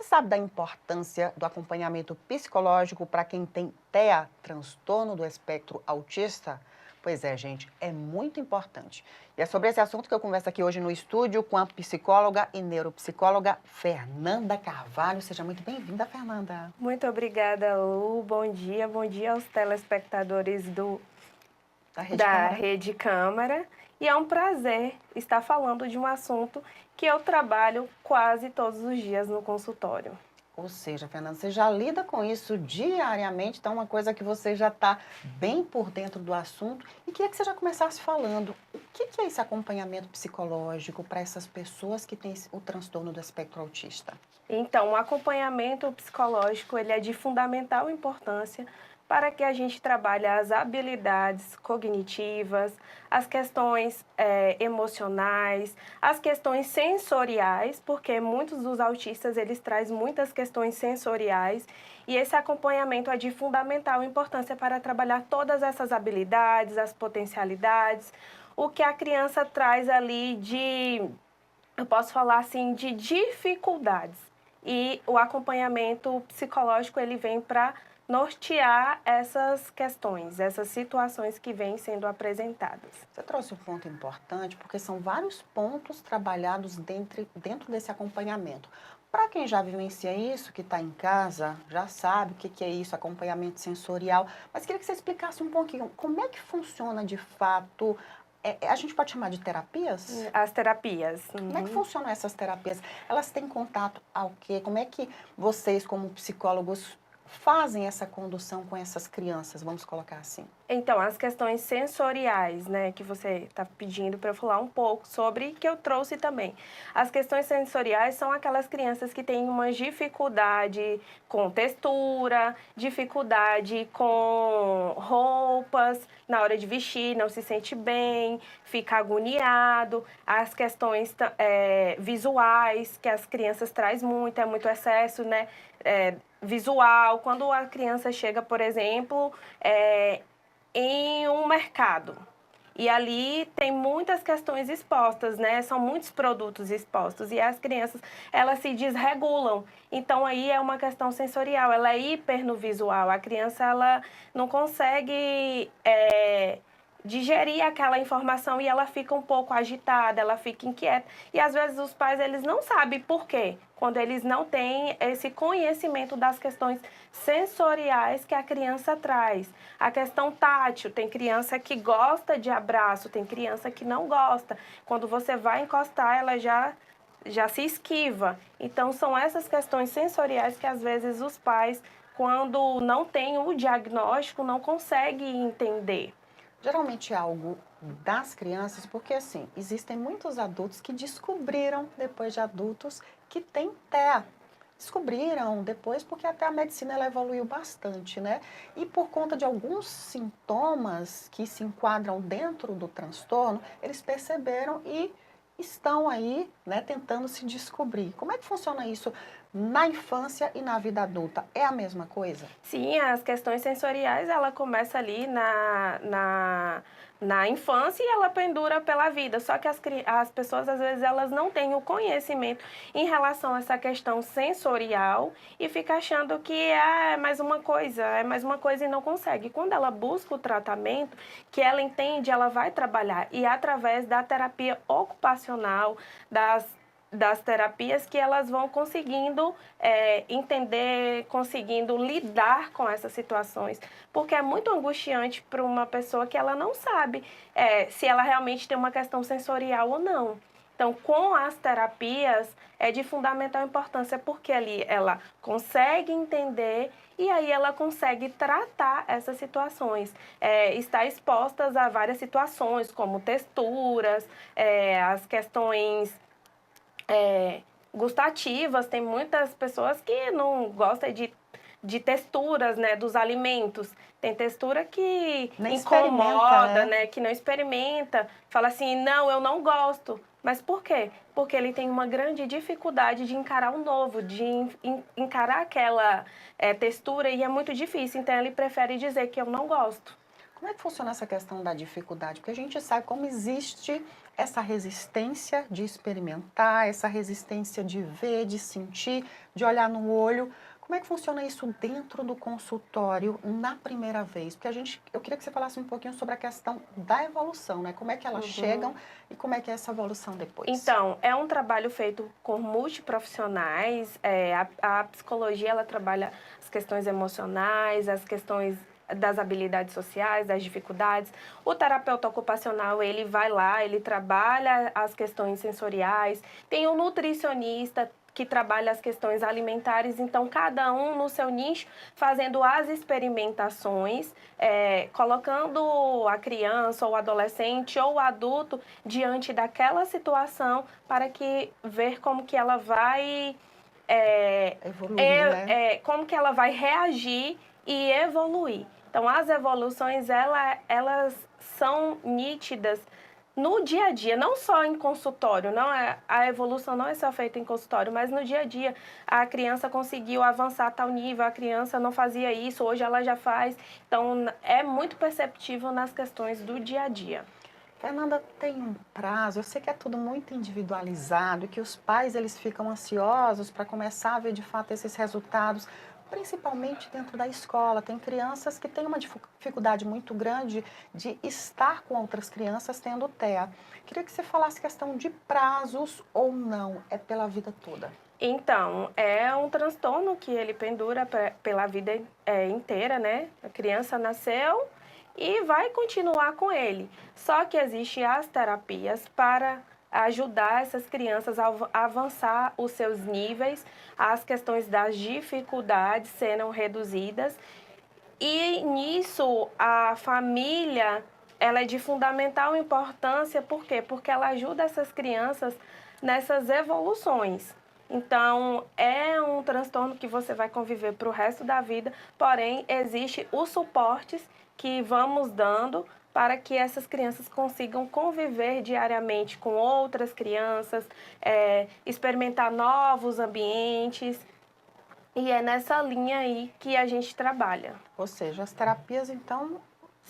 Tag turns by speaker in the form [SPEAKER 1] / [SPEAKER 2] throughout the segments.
[SPEAKER 1] sabe da importância do acompanhamento psicológico para quem tem TEA, transtorno do espectro autista? Pois é, gente, é muito importante. E é sobre esse assunto que eu converso aqui hoje no estúdio com a psicóloga e neuropsicóloga Fernanda Carvalho. Seja muito bem-vinda, Fernanda.
[SPEAKER 2] Muito obrigada, Lu. Bom dia aos telespectadores
[SPEAKER 1] Da Rede
[SPEAKER 2] da
[SPEAKER 1] Câmara.
[SPEAKER 2] Rede Câmara. E é um prazer estar falando de um assunto que eu trabalho quase todos os dias no consultório.
[SPEAKER 1] Ou seja, Fernanda, você já lida com isso diariamente, então é uma coisa que você já está bem por dentro do assunto. E queria que você já começasse falando o que é esse acompanhamento psicológico para essas pessoas que têm o transtorno do espectro autista?
[SPEAKER 2] Então, o acompanhamento psicológico ele é de fundamental importância para que a gente trabalhe as habilidades cognitivas, as questões emocionais, as questões sensoriais, porque muitos dos autistas eles trazem muitas questões sensoriais e esse acompanhamento é de fundamental importância para trabalhar todas essas habilidades, as potencialidades, o que a criança traz ali eu posso falar assim, de dificuldades. E o acompanhamento psicológico, ele vem para nortear essas questões, essas situações que vêm sendo apresentadas.
[SPEAKER 1] Você trouxe um ponto importante, porque são vários pontos trabalhados dentro desse acompanhamento. Para quem já vivencia isso, que está em casa, já sabe o que é isso, acompanhamento sensorial, mas queria que você explicasse um pouquinho como é que funciona de fato. A gente pode chamar de terapias?
[SPEAKER 2] As terapias.
[SPEAKER 1] Como é que funcionam essas terapias? Elas têm contato ao quê? Como é que vocês, como psicólogos, fazem essa condução com essas crianças, vamos colocar assim?
[SPEAKER 2] Então, as questões sensoriais, né, que você está pedindo para eu falar um pouco sobre, que eu trouxe também. As questões sensoriais são aquelas crianças que têm uma dificuldade com textura, dificuldade com roupas, na hora de vestir, não se sente bem, fica agoniado. As questões visuais, que as crianças trazem muito, é muito excesso, né, visual. Quando a criança chega, por exemplo, em um mercado. E ali tem muitas questões expostas, né? São muitos produtos expostos e as crianças, elas se desregulam. Então aí é uma questão sensorial, ela é hiper no visual. A criança, ela não consegue digerir aquela informação e ela fica um pouco agitada, ela fica inquieta. E às vezes os pais, eles não sabem por quê, quando eles não têm esse conhecimento das questões sensoriais que a criança traz. A questão tátil, tem criança que gosta de abraço, tem criança que não gosta. Quando você vai encostar, ela já se esquiva. Então, são essas questões sensoriais que às vezes os pais, quando não têm o diagnóstico, não conseguem entender.
[SPEAKER 1] Geralmente é algo das crianças, porque assim, existem muitos adultos que descobriram, depois de adultos, que tem TEA. Descobriram depois porque até a medicina ela evoluiu bastante, né? E por conta de alguns sintomas que se enquadram dentro do transtorno, eles perceberam e estão aí, né, tentando se descobrir. Como é que funciona isso na infância e na vida adulta? É a mesma coisa?
[SPEAKER 2] Sim, as questões sensoriais, ela começa ali na infância e ela pendura pela vida. Só que as pessoas, às vezes, elas não têm o conhecimento em relação a essa questão sensorial e fica achando que é mais uma coisa e não consegue. Quando ela busca o tratamento, que ela entende, ela vai trabalhar. E através da terapia ocupacional, das terapias que elas vão conseguindo entender, conseguindo lidar com essas situações, porque é muito angustiante para uma pessoa que ela não sabe se ela realmente tem uma questão sensorial ou não. Então, com as terapias, é de fundamental importância, porque ali ela consegue entender e aí ela consegue tratar essas situações. Está expostas a várias situações, como texturas, as questões gustativas. Tem muitas pessoas que não gostam de texturas, né, dos alimentos. Tem textura que
[SPEAKER 1] Nem experimenta,
[SPEAKER 2] incomoda,
[SPEAKER 1] né?
[SPEAKER 2] né, que não experimenta. Fala assim, não, eu não gosto. Mas por quê? Porque ele tem uma grande dificuldade de encarar o novo, de encarar aquela textura e é muito difícil. Então ele prefere dizer que eu não gosto.
[SPEAKER 1] Como é que funciona essa questão da dificuldade? Porque a gente sabe como existe essa resistência de experimentar, essa resistência de ver, de sentir, de olhar no olho. Como é que funciona isso dentro do consultório na primeira vez? Porque eu queria que você falasse um pouquinho sobre a questão da evolução, né? Como é que elas
[SPEAKER 2] Uhum.
[SPEAKER 1] chegam e como é que é essa evolução depois?
[SPEAKER 2] Então, é um trabalho feito com multiprofissionais. A psicologia, ela trabalha as questões emocionais, as questões das habilidades sociais, das dificuldades. O terapeuta ocupacional, ele vai lá, ele trabalha as questões sensoriais. Tem o nutricionista que trabalha as questões alimentares. Então, cada um no seu nicho, fazendo as experimentações, colocando a criança, ou o adolescente, ou o adulto diante daquela situação para que ver como que ela vai
[SPEAKER 1] Evoluir, né?
[SPEAKER 2] como que ela vai reagir e evoluir. Então, as evoluções, elas são nítidas no dia a dia, não só em consultório, não é, a evolução não é só feita em consultório, mas no dia a dia. A criança conseguiu avançar a tal nível, a criança não fazia isso, hoje ela já faz. Então, é muito perceptível nas questões do dia a dia.
[SPEAKER 1] Fernanda, tem um prazo, eu sei que é tudo muito individualizado e que os pais eles ficam ansiosos para começar a ver de fato esses resultados, principalmente dentro da escola. Tem crianças que têm uma dificuldade muito grande de estar com outras crianças tendo TEA. Queria que você falasse questão de prazos ou não, é pela vida toda.
[SPEAKER 2] Então, é um transtorno que ele pendura pela vida inteira, né? A criança nasceu e vai continuar com ele. Só que existem as terapias para ajudar essas crianças a avançar os seus níveis, as questões das dificuldades serem reduzidas. E nisso, a família, ela é de fundamental importância, por quê? Porque ela ajuda essas crianças nessas evoluções. Então, é um transtorno que você vai conviver para o resto da vida, porém, existe os suportes que vamos dando para que essas crianças consigam conviver diariamente com outras crianças, experimentar novos ambientes, e é nessa linha aí que a gente trabalha.
[SPEAKER 1] Ou seja, as terapias, então,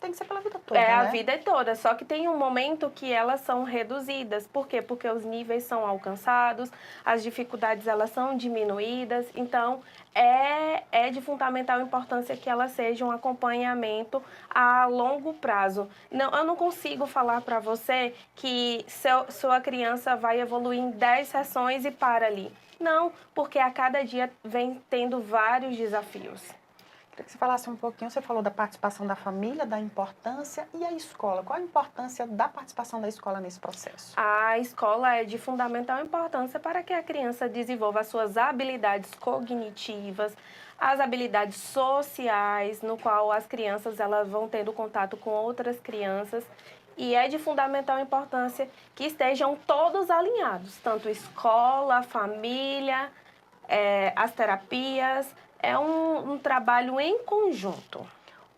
[SPEAKER 1] tem que ser pela vida
[SPEAKER 2] É
[SPEAKER 1] toda,
[SPEAKER 2] a
[SPEAKER 1] né?
[SPEAKER 2] vida toda, só que tem um momento que elas são reduzidas. Por quê? Porque os níveis são alcançados, as dificuldades elas são diminuídas. Então, é de fundamental importância que elas sejam um acompanhamento a longo prazo. Não, eu não consigo falar para você que sua criança vai evoluir em 10 sessões e para ali. Não, porque a cada dia vem tendo vários desafios.
[SPEAKER 1] Queria que você falasse um pouquinho, você falou da participação da família, da importância e a escola. Qual a importância da participação da escola nesse processo?
[SPEAKER 2] A escola é de fundamental importância para que a criança desenvolva as suas habilidades cognitivas, as habilidades sociais, no qual as crianças elas vão tendo contato com outras crianças. E é de fundamental importância que estejam todos alinhados, tanto escola, família, as terapias. É um trabalho em conjunto.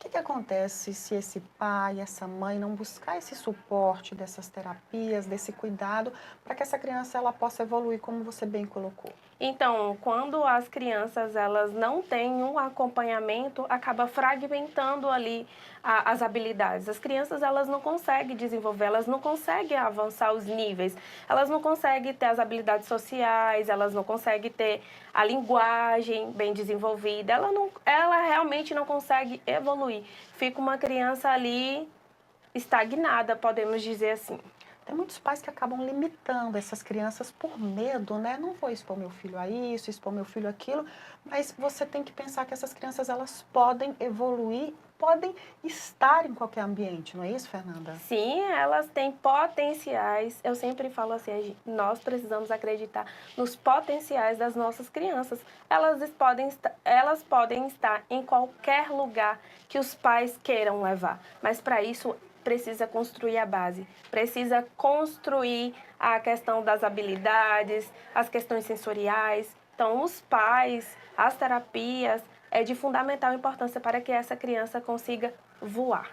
[SPEAKER 1] O que acontece se esse pai, essa mãe não buscar esse suporte dessas terapias, desse cuidado, para que essa criança ela possa evoluir, como você bem colocou?
[SPEAKER 2] Então, quando as crianças elas não têm um acompanhamento, acaba fragmentando ali as habilidades. As crianças elas não conseguem desenvolver, elas não conseguem avançar os níveis, elas não conseguem ter as habilidades sociais, elas não conseguem ter a linguagem bem desenvolvida, ela realmente não consegue evoluir. Fica uma criança ali estagnada, podemos dizer assim.
[SPEAKER 1] Tem muitos pais que acabam limitando essas crianças por medo, né? Não vou expor meu filho a isso, expor meu filho àquilo, mas você tem que pensar que essas crianças elas podem evoluir, podem estar em qualquer ambiente, não é isso, Fernanda?
[SPEAKER 2] Sim, elas têm potenciais. Eu sempre falo assim, nós precisamos acreditar nos potenciais das nossas crianças. Elas podem estar em qualquer lugar que os pais queiram levar, mas para isso precisa construir a base, precisa construir a questão das habilidades, as questões sensoriais. Então, os pais, as terapias, é de fundamental importância para que essa criança consiga voar.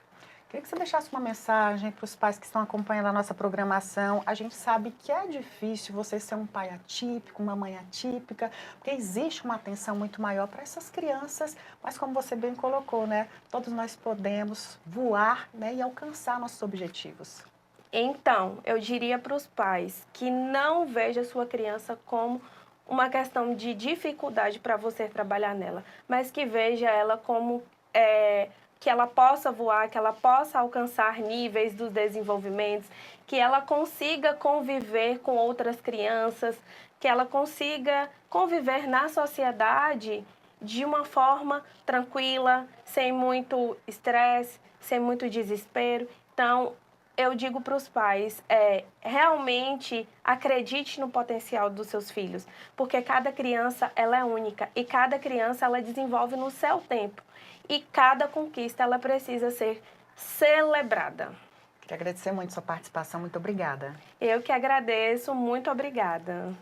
[SPEAKER 1] Queria que você deixasse uma mensagem para os pais que estão acompanhando a nossa programação. A gente sabe que é difícil você ser um pai atípico, uma mãe atípica, porque existe uma atenção muito maior para essas crianças, mas como você bem colocou, né? Todos nós podemos voar, né, e alcançar nossos objetivos.
[SPEAKER 2] Então, eu diria para os pais que não veja a sua criança como uma questão de dificuldade para você trabalhar nela, mas que veja ela como que ela possa voar, que ela possa alcançar níveis dos desenvolvimentos, que ela consiga conviver com outras crianças, que ela consiga conviver na sociedade de uma forma tranquila, sem muito estresse, sem muito desespero. Então, eu digo para os pais, realmente acredite no potencial dos seus filhos, porque cada criança ela é única e cada criança ela desenvolve no seu tempo e cada conquista ela precisa ser celebrada.
[SPEAKER 1] Queria agradecer muito sua participação, muito obrigada.
[SPEAKER 2] Eu que agradeço, muito obrigada.